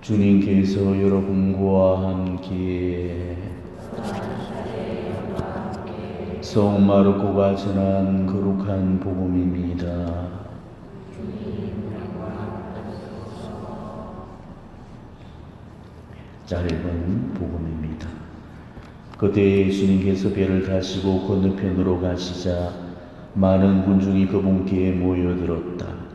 주님께서 여러분과 함께 성 마르코가 전한 거룩한 복음입니다. 짧은 복음입니다. 그때 예수님께서 배를 타시고 건너편으로 가시자 많은 군중이 그분께 모여들었다.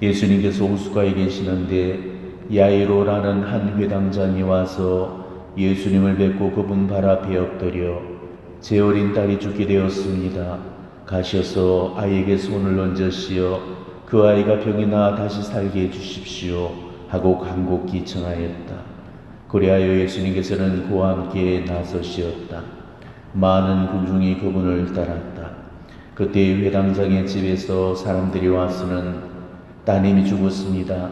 예수님께서 호숫가에 계시는데 야이로라는 한 회당장이 와서 예수님을 뵙고 그분 발 앞에 엎드려 제 어린 딸이 죽게 되었습니다. 가셔서 아이에게 손을 얹으시어 그 아이가 병이 나아 다시 살게 해주십시오 하고 간곡히 청하였다. 그리하여 예수님께서는 그와 함께 나서시었다. 많은 군중이 그분을 따랐다. 그때 회당장의 집에서 사람들이 와서는 따님이 죽었습니다.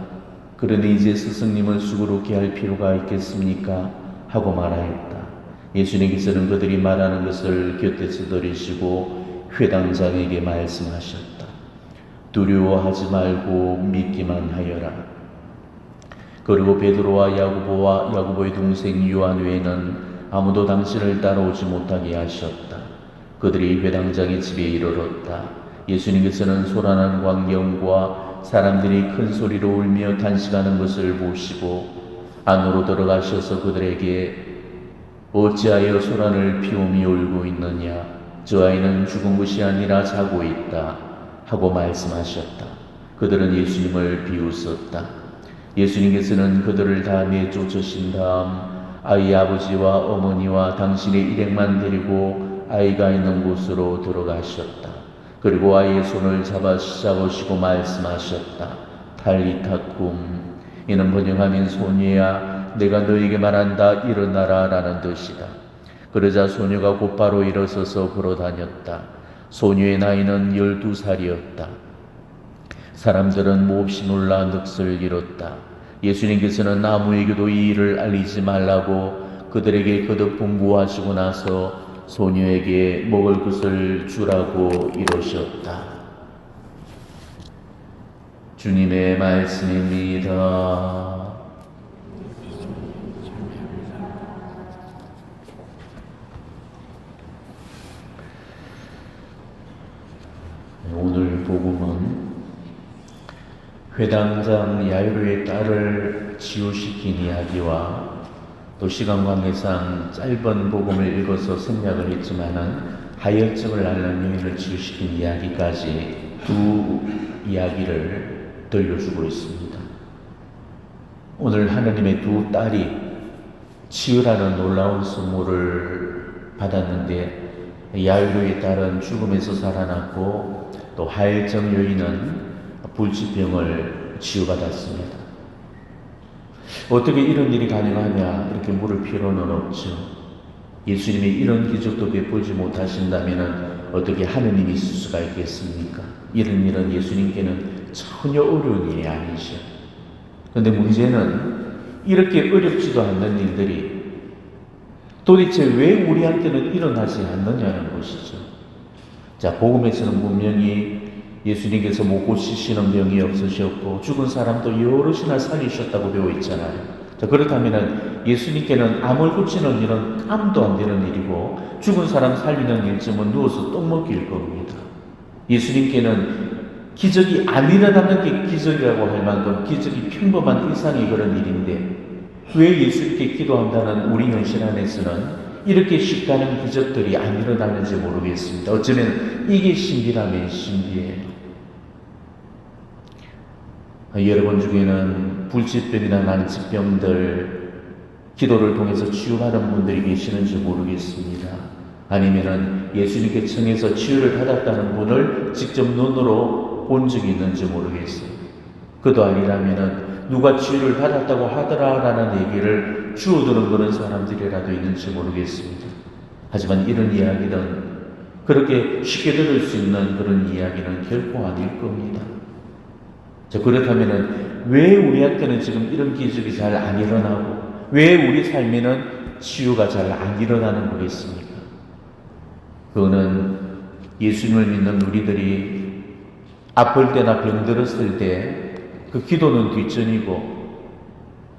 그러니 이제 스승님을 수고롭게 할 필요가 있겠습니까? 하고 말하였다. 예수님께서는 그들이 말하는 것을 곁에서 들으시고 회당장에게 말씀하셨다. 두려워하지 말고 믿기만 하여라. 그리고 베드로와 야고보의 동생 요한 외에는 아무도 당신을 따라오지 못하게 하셨다. 그들이 회당장의 집에 이르렀다. 예수님께서는 소란한 광경과 사람들이 큰 소리로 울며 탄식하는 것을 보시고 안으로 들어가셔서 그들에게 어찌하여 소란을 피우며 울고 있느냐? 저 아이는 죽은 것이 아니라 자고 있다 하고 말씀하셨다. 그들은 예수님을 비웃었다. 예수님께서는 그들을 다 내쫓으신 다음 아이 아버지와 어머니와 당신의 일행만 데리고 아이가 있는 곳으로 들어가셨다. 그리고 아이의 손을 잡으시고 말씀하셨다. 탈리타쿰, 이는 번역하면 소녀야 내가 너에게 말한다 일어나라 라는 뜻이다. 그러자 소녀가 곧바로 일어서서 걸어다녔다. 소녀의 나이는 12살이었다. 사람들은 몹시 놀라 넋을 잃었다. 예수님께서는 아무에게도 이 일을 알리지 말라고 그들에게 거듭 분부하시고 나서 소녀에게 먹을 것을 주라고 이러셨다. 주님의 말씀입니다. 오늘 복음은 회당장 야이로의 딸을 치유시킨 이야기와 또 시간 관계상 짧은 복음을 읽어서 생략을 했지만은 하혈증을 앓는 여인을 치유시킨 이야기까지 두 이야기를 들려주고 있습니다. 오늘 하느님의 두 딸이 치유라는 놀라운 선물을 받았는데 야이로의 딸은 죽음에서 살아났고 또 하혈증 여인은 불치병을 치유받았습니다. 어떻게 이런 일이 가능하냐 이렇게 물을 필요는 없죠. 예수님이 이런 기적도 베풀지 못하신다면 어떻게 하느님이 있을 수가 있겠습니까? 이런 일은 예수님께는 전혀 어려운 일이 아니죠. 그런데 문제는 이렇게 어렵지도 않는 일들이 도대체 왜 우리한테는 일어나지 않느냐는 것이죠. 자, 복음에서는 분명히 예수님께서 못 고치시는 병이 없으셨고 죽은 사람도 여럿이나 살리셨다고 되어 있잖아요. 자, 그렇다면 예수님께는 암을 고치는 일은 깜도 안 되는 일이고 죽은 사람 살리는 일쯤은 누워서 떡 먹기일 겁니다. 예수님께는 기적이 안 일어나는 게 기적이라고 할 만큼 기적이 평범한 일상이 그런 일인데 왜 예수님께 기도한다는 우리 현실 안에서는 이렇게 쉽다는 기적들이 안 일어나는지 모르겠습니다. 어쩌면 이게 신비라면 신비예요. 여러분 중에는 불치병이나 난치병들 기도를 통해서 치유받은 분들이 계시는지 모르겠습니다. 아니면은 예수님께 청해서 치유를 받았다는 분을 직접 눈으로 본 적이 있는지 모르겠어요. 그도 아니라면은 누가 치유를 받았다고 하더라라는 얘기를 주워들은 그런 사람들이라도 있는지 모르겠습니다. 하지만 이런 이야기는 그렇게 쉽게 들을 수 있는 그런 이야기는 결코 아닐 겁니다. 자, 그렇다면 왜 우리한테는 지금 이런 기적이 잘 안 일어나고 왜 우리 삶에는 치유가 잘 안 일어나는 거겠습니까? 그거는 예수님을 믿는 우리들이 아플 때나 병들었을 때 그 기도는 뒷전이고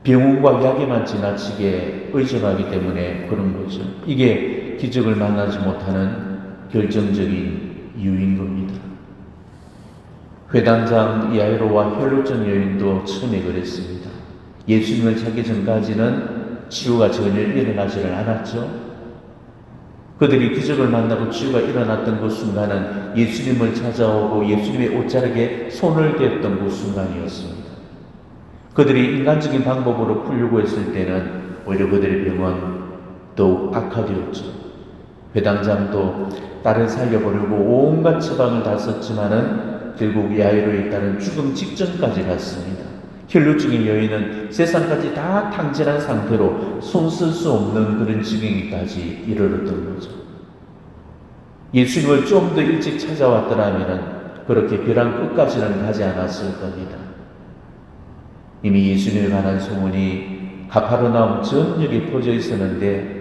병원과 약에만 지나치게 의존하기 때문에 그런 거죠. 이게 기적을 만나지 못하는 결정적인 이유인 겁니다. 회당장 야이로와 혈루증 여인도 처음에 그랬습니다. 예수님을 찾기 전까지는 치유가 전혀 일어나지를 않았죠. 그들이 기적을 만나고 치유가 일어났던 그 순간은 예수님을 찾아오고 예수님의 옷자락에 손을 댔던 그 순간이었습니다. 그들이 인간적인 방법으로 풀려고 했을 때는 오히려 그들의 병은 더욱 악화되었죠. 회당장도 딸을 살려보려고 온갖 처방을 다 썼지만은 결국 야이로의 딸은 죽음 직전까지 갔습니다. 혈루증의 여인은 세상까지 다 탕진한 상태로 손 쓸 수 없는 그런 지경에까지 이르렀던 거죠. 예수님을 좀 더 일찍 찾아왔더라면 그렇게 벼랑 끝까지는 가지 않았을 겁니다. 이미 예수님에 관한 소문이 가파르나움 전역에 퍼져 있었는데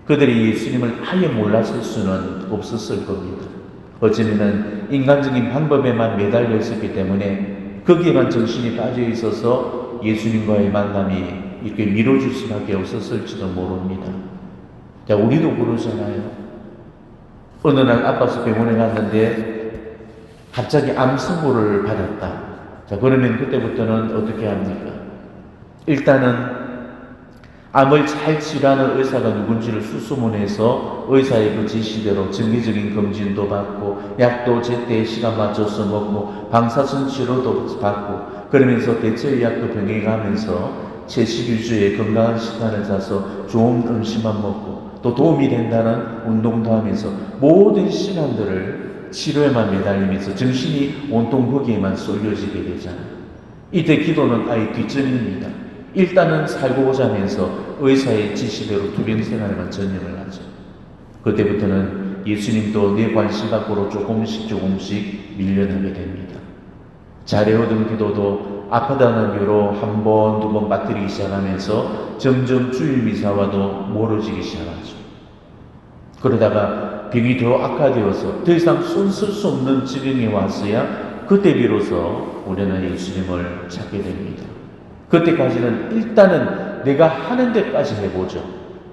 그들이 예수님을 아예 몰랐을 수는 없었을 겁니다. 어쩌면 인간적인 방법에만 매달려 있었기 때문에 거기에만 정신이 빠져 있어서 예수님과의 만남이 이렇게 미뤄질 수밖에 없었을지도 모릅니다. 자, 우리도 그러잖아요. 어느 날 아파서 병원에 갔는데 갑자기 암 선고를 받았다. 자, 그러면 그때부터는 어떻게 합니까? 일단은 암을 잘 치료하는 의사가 누군지를 수소문해서 의사의 그 지시대로 정기적인 검진도 받고 약도 제때 시간 맞춰서 먹고 방사선 치료도 받고 그러면서 대체의학도 병행하면서 채식유주의 건강한 식단을 짜서 좋은 음식만 먹고 또 도움이 된다는 운동도 하면서 모든 시간들을 치료에만 매달리면서 정신이 온통 거기에만 쏠려지게 되잖아요. 이때 기도는 아예 뒷전입니다. 일단은 살고자 하면서 의사의 지시대로 투병 생활에만 전념을 하죠. 그때부터는 예수님도 내 관심 밖으로 조금씩 밀려나게 됩니다. 잘해오던 기도도 아프다는 이유로 한 번, 두 번 빠뜨리기 시작하면서 점점 주일 미사와도 멀어지기 시작하죠. 그러다가 병이 더 악화되어서 더 이상 손 쓸 수 없는 지경에 왔어야 그때 비로소 우리는 예수님을 찾게 됩니다. 그때까지는 일단은 내가 하는 데까지 해보죠.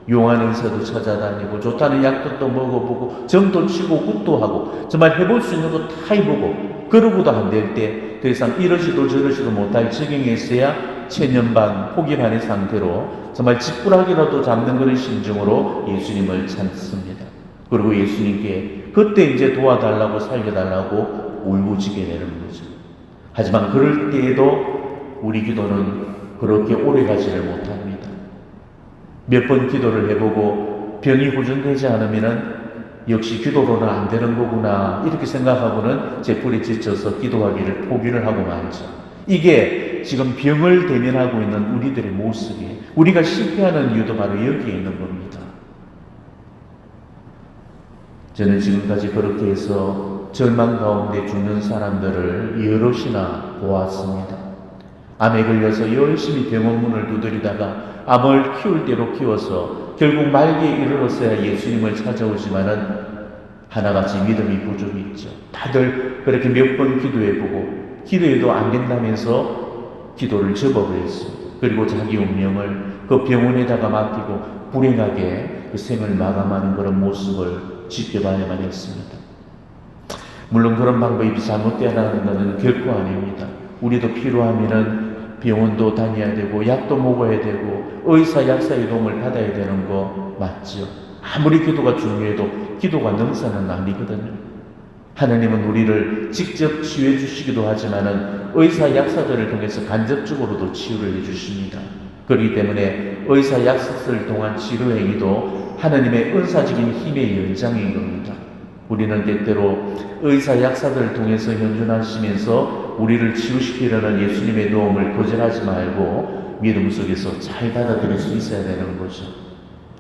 용한 의사도 찾아다니고 좋다는 약도 또 먹어보고 점도 치고 굿도 하고 정말 해볼 수 있는 거 다 해보고 그러고도 안 될 때 더 이상 이러지도 저러지도 못할 지경에 있어야 체념반 포기반의 상태로 정말 지푸라기라도 잡는 그런 심정으로 예수님을 찾습니다. 그리고 예수님께 그때 이제 도와달라고 살려달라고 울부짖게 되는 거죠. 하지만 그럴 때에도 우리 기도는 그렇게 오래 가지를 못합니다. 몇 번 기도를 해보고 병이 호전되지 않으면은 역시 기도로는 안 되는 거구나 이렇게 생각하고는 제풀이 지쳐서 기도하기를 포기를 하고 말죠. 이게 지금 병을 대면하고 있는 우리들의 모습이에요. 우리가 실패하는 이유도 바로 여기에 있는 겁니다. 저는 지금까지 그렇게 해서 절망 가운데 죽는 사람들을 여럿이나 보았습니다. 암에 걸려서 열심히 병원 문을 두드리다가 암을 키울 대로 키워서 결국 말기에 이르렀어야 예수님을 찾아오지만은 하나같이 믿음이 부족했죠. 다들 그렇게 몇 번 기도해보고 기도해도 안 된다면서 기도를 접어버렸어요. 그리고 자기 운명을 그 병원에다가 맡기고 불행하게 그 생을 마감하는 그런 모습을 지켜봐야만 했습니다. 물론 그런 방법이 잘못되다는 것은 결코 아닙니다. 우리도 필요하면은 병원도 다녀야 되고 약도 먹어야 되고 의사 약사의 도움을 받아야 되는 거 맞죠? 아무리 기도가 중요해도 기도가 능사는 아니거든요. 하나님은 우리를 직접 치유해 주시기도 하지만은 의사 약사들을 통해서 간접적으로도 치유를 해 주십니다. 그렇기 때문에 의사 약사들을 통한 치료 행위도 하나님의 은사적인 힘의 연장인 겁니다. 우리는 때때로 의사 약사들을 통해서 현존하시면서 우리를 치유시키려는 예수님의 도움을 거절하지 말고 믿음 속에서 잘 받아들일 수 있어야 되는 거죠.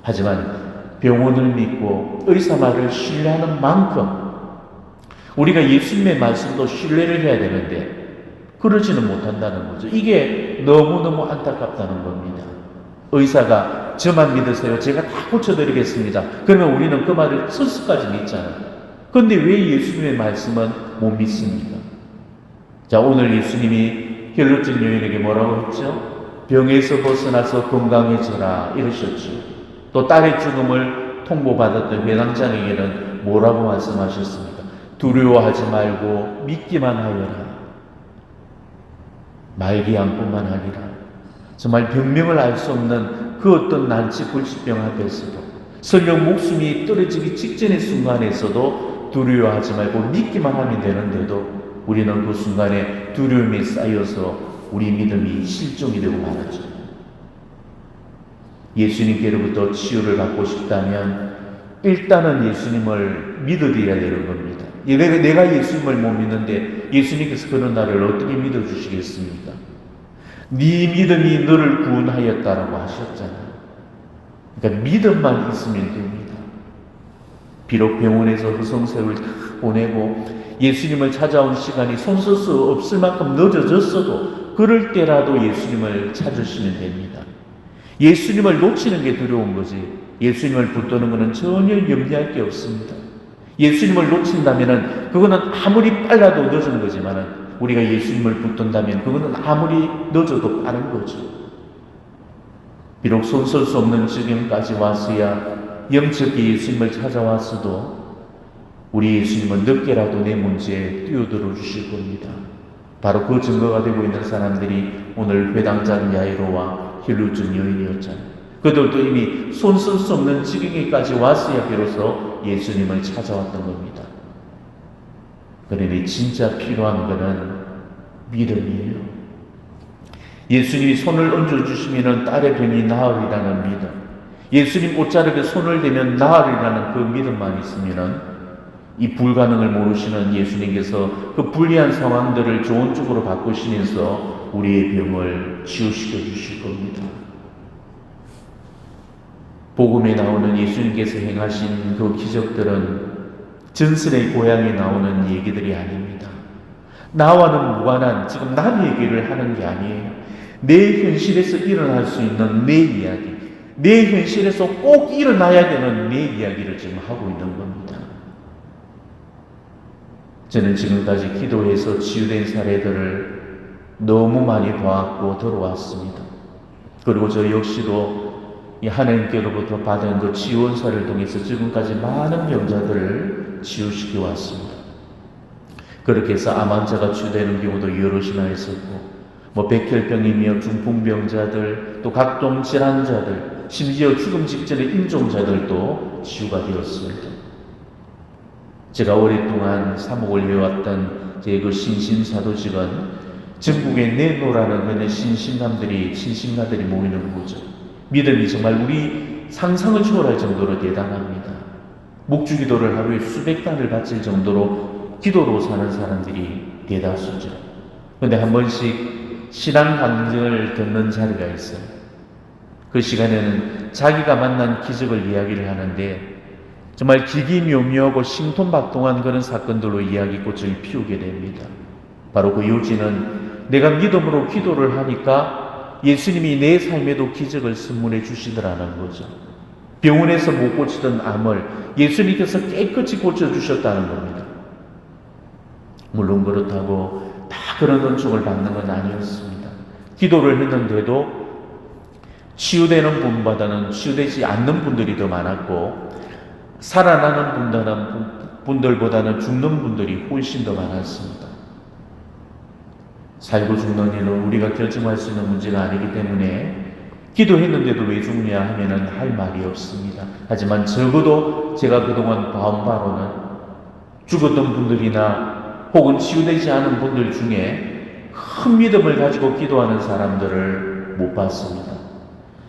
하지만 병원을 믿고 의사 말을 신뢰하는 만큼 우리가 예수님의 말씀도 신뢰를 해야 되는데 그러지는 못한다는 거죠. 이게 너무너무 안타깝다는 겁니다. 의사가 저만 믿으세요. 제가 다 고쳐드리겠습니다. 그러면 우리는 그 말을 스스까지 믿잖아요. 그런데 왜 예수님의 말씀은 못 믿습니까? 자, 오늘 예수님이 혈루증 여인에게 뭐라고 했죠? 병에서 벗어나서 건강해져라 이러셨죠. 또 딸의 죽음을 통보받았던 회당장에게는 뭐라고 말씀하셨습니까? 두려워하지 말고 믿기만 하여라. 말기암뿐만 아니라 정말 병명을 알 수 없는 그 어떤 난치 불치병 앞에서도 설령 목숨이 떨어지기 직전의 순간에서도 두려워하지 말고 믿기만 하면 되는데도 우리는 그 순간에 두려움이 쌓여서 우리 믿음이 실종이 되고 말았죠. 예수님께로부터 치유를 받고 싶다면 일단은 예수님을 믿어드려야 되는 겁니다. 내가 예수님을 못 믿는데 예수님께서 그런 나를 어떻게 믿어주시겠습니까? 네 믿음이 너를 구원하였다라고 하셨잖아요. 그러니까 믿음만 있으면 됩니다. 비록 병원에서 허송세월 다 보내고 예수님을 찾아온 시간이 손쓸 수 없을 만큼 늦어졌어도 그럴 때라도 예수님을 찾으시면 됩니다. 예수님을 놓치는 게 두려운 거지 예수님을 붙드는 것은 전혀 염려할 게 없습니다. 예수님을 놓친다면 그거는 아무리 빨라도 늦은 거지만 우리가 예수님을 붙든다면 그거는 아무리 늦어도 빠른 거죠. 비록 손쓸 수 없는 지경까지 왔어야 영적인 예수님을 찾아왔어도 우리 예수님은 늦게라도 내 문제에 뛰어들어 주실 겁니다. 바로 그 증거가 되고 있는 사람들이 오늘 회당장 야이로와 힐루증 여인이었잖아요. 그들도 이미 손쓸 수 없는 지경에까지 왔어야 비로소 예수님을 찾아왔던 겁니다. 그러니 진짜 필요한 것은 믿음이에요. 예수님이 손을 얹어주시면 딸의 병이 나으리라는 믿음, 예수님 옷자락에 손을 대면 나으리라는 그 믿음만 있으면 이 불가능을 모르시는 예수님께서 그 불리한 상황들을 좋은 쪽으로 바꾸시면서 우리의 병을 치유시켜 주실 겁니다. 복음에 나오는 예수님께서 행하신 그 기적들은 전설의 고향에 나오는 얘기들이 아닙니다. 나와는 무관한 지금 남의 얘기를 하는 게 아니에요. 내 현실에서 일어날 수 있는 내 이야기, 내 현실에서 꼭 일어나야 되는 내 이야기를 지금 하고 있는 겁니다. 저는 지금까지 기도해서 치유된 사례들을 너무 많이 보았고 들어왔습니다. 그리고 저 역시도 이 하나님께로부터 받은 그 치유원사를 통해서 지금까지 많은 병자들을 치유시켜 왔습니다. 그렇게 해서 암 환자가 치유되는 경우도 여럿이나 있었고, 백혈병이며 중풍병자들, 또 각종 질환자들, 심지어 죽음 직전의 임종자들도 치유가 되었습니다. 제가 오랫동안 사목을 해왔던 제 그 신심사도직은 전국에 내노라는 그런 신심가들이 모이는 곳이죠. 믿음이 정말 우리 상상을 초월할 정도로 대단합니다. 묵주기도를 하루에 수백 단을 바칠 정도로 기도로 사는 사람들이 대다수죠. 그런데 한 번씩 신앙 강령을 듣는 자리가 있어요. 그 시간에는 자기가 만난 기적을 이야기를 하는데 정말 기기묘묘하고 신통박동한 그런 사건들로 이야기꽃을 피우게 됩니다. 바로 그 요지는 내가 믿음으로 기도를 하니까 예수님이 내 삶에도 기적을 선물해 주시더라는 거죠. 병원에서 못 고치던 암을 예수님께서 깨끗이 고쳐주셨다는 겁니다. 물론 그렇다고 다 그런 은총을 받는 건 아니었습니다. 기도를 했는데도 치유되는 분보다는 치유되지 않는 분들이 더 많았고, 살아나는 분들보다는 죽는 분들이 훨씬 더 많았습니다. 살고 죽는 일은 우리가 결정할 수 있는 문제가 아니기 때문에 기도했는데도 왜 죽냐 하면은 할 말이 없습니다. 하지만 적어도 제가 그동안 봐온 바로는 죽었던 분들이나 혹은 치유되지 않은 분들 중에 큰 믿음을 가지고 기도하는 사람들을 못 봤습니다.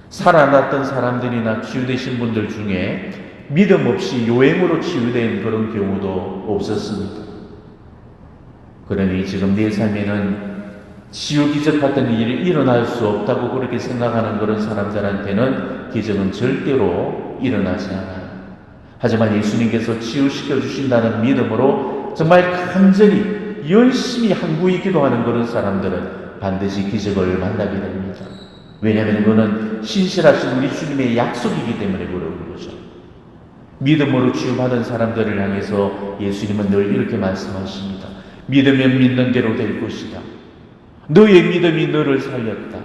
살아났던 사람들이나 치유되신 분들 중에 믿음 없이 요행으로 치유된 그런 경우도 없었습니다. 그러니 지금 내 삶에는 치유 기적 같은 일이 일어날 수 없다고 그렇게 생각하는 그런 사람들한테는 기적은 절대로 일어나지 않아요. 하지만 예수님께서 치유시켜 주신다는 믿음으로 정말 간절히 열심히 한구히 기도하는 그런 사람들은 반드시 기적을 만나게 됩니다. 왜냐하면 그거는 신실하신 우리 주님의 약속이기 때문에 그런 거죠. 믿음으로 치유받은 사람들을 향해서 예수님은 늘 이렇게 말씀하십니다. 믿으면 믿는 대로 될 것이다. 너의 믿음이 너를 살렸다.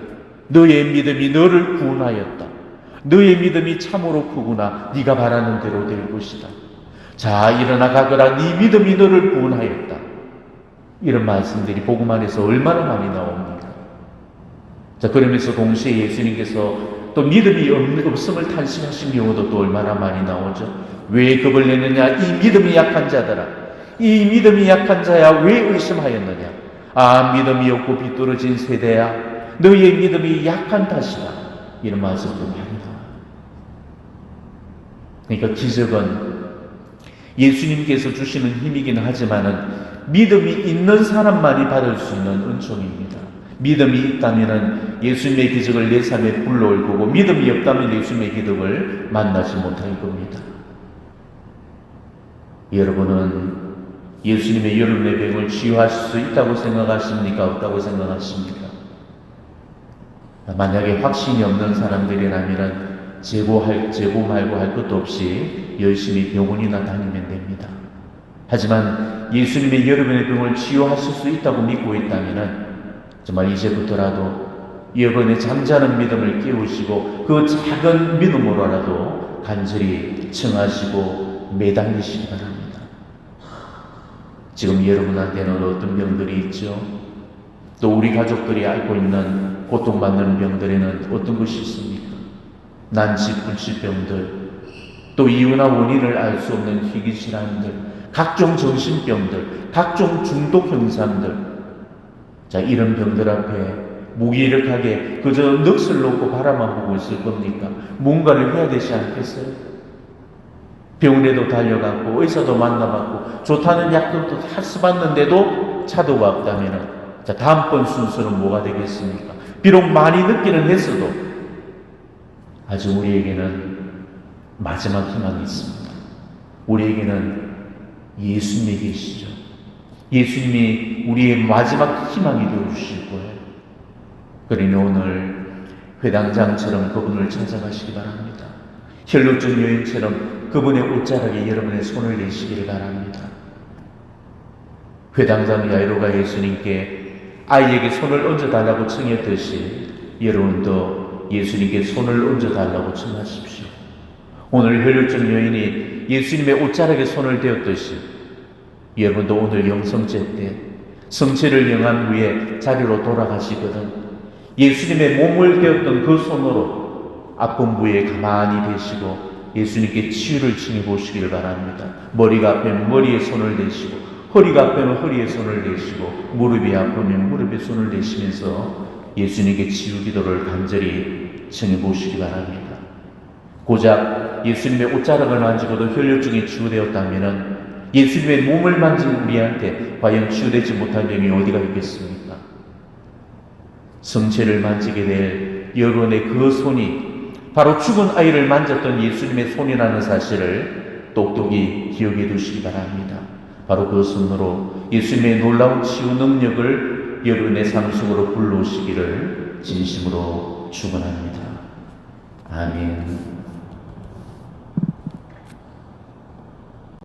너의 믿음이 너를 구원하였다. 너의 믿음이 참으로 크구나. 네가 바라는 대로 될 것이다. 자, 일어나 가거라. 네 믿음이 너를 구원하였다. 이런 말씀들이 복음 안에서 얼마나 많이 나옵니까? 자, 그러면서 동시에 예수님께서 또 믿음이 없음을 탄식하신 경우도 또 얼마나 많이 나오죠. 왜 겁을 내느냐? 이 믿음이 약한 자들아. 이 믿음이 약한 자야, 왜 의심하였느냐? 아, 믿음이 없고 비뚤어진 세대야, 너희의 믿음이 약한 탓이다. 이런 말씀도 많이 나와요. 그러니까 기적은 예수님께서 주시는 힘이긴 하지만은 믿음이 있는 사람만이 받을 수 있는 은총입니다. 믿음이 있다면은 예수님의 기적을 내 삶에 불러올 거고, 믿음이 없다면 예수님의 기적을 만나지 못할 겁니다. 여러분은 예수님의 여러분의 병을 치유하실 수 있다고 생각하십니까? 없다고 생각하십니까? 만약에 확신이 없는 사람들이라면 재고 말고 할 것도 없이 열심히 병원이나 다니면 됩니다. 하지만 예수님의 여러분의 병을 치유하실 수 있다고 믿고 있다면 정말 이제부터라도 여러분의 잠자는 믿음을 깨우시고 그 작은 믿음으로라도 간절히 청하시고 매달리시기 바랍니다. 지금 여러분한테는 어떤 병들이 있죠? 또 우리 가족들이 앓고 있는 고통받는 병들에는 어떤 것이 있습니까? 난치, 불치병들, 또 이유나 원인을 알 수 없는 희귀질환들, 각종 정신병들, 각종 중독 현상들. 자, 이런 병들 앞에 무기력하게 그저 넋을 놓고 바라만 보고 있을 겁니까? 뭔가를 해야 되지 않겠어요? 병원에도 달려갔고 의사도 만나봤고 좋다는 약들도 다 써봤는데도 차도가 없다면, 자, 다음번 순서는 뭐가 되겠습니까? 비록 많이 늦기는 했어도 아직 우리에게는 마지막 희망이 있습니다. 우리에게는 예수님이 계시죠. 예수님이 우리의 마지막 희망이 되어주실 거예요. 그러니 오늘 회당장처럼 그분을 찾아가시기 바랍니다. 혈루증 여인처럼 그분의 옷자락에 여러분의 손을 내시기를 바랍니다. 회당장 야이로가 예수님께 아이에게 손을 얹어달라고 청했듯이 여러분도 예수님께 손을 얹어달라고 청하십시오. 오늘 혈루증 여인이 예수님의 옷자락에 손을 대었듯이 여러분도 오늘 영성제 때 성체를 영한 후에 자리로 돌아가시거든 예수님의 몸을 대었던 그 손으로 아픈 부위에 가만히 대시고 예수님께 치유를 청해 보시기를 바랍니다. 머리가 아프면 머리에 손을 대시고, 허리가 아프면 허리에 손을 대시고, 무릎이 아프면 무릎에 손을 대시면서 예수님께 치유 기도를 간절히 청해 보시기 바랍니다. 고작 예수님의 옷자락을 만지고도 혈루증이 치유되었다면 예수님의 몸을 만진 우리한테 과연 치유되지 못할 병이 어디가 있겠습니까? 성체를 만지게 될 여러분의 그 손이 바로 죽은 아이를 만졌던 예수님의 손이라는 사실을 똑똑히 기억해 두시기 바랍니다. 바로 그 손으로 예수님의 놀라운 치유 능력을 여러분의 삶 속으로 불러오시기를 진심으로 축원합니다. 아멘.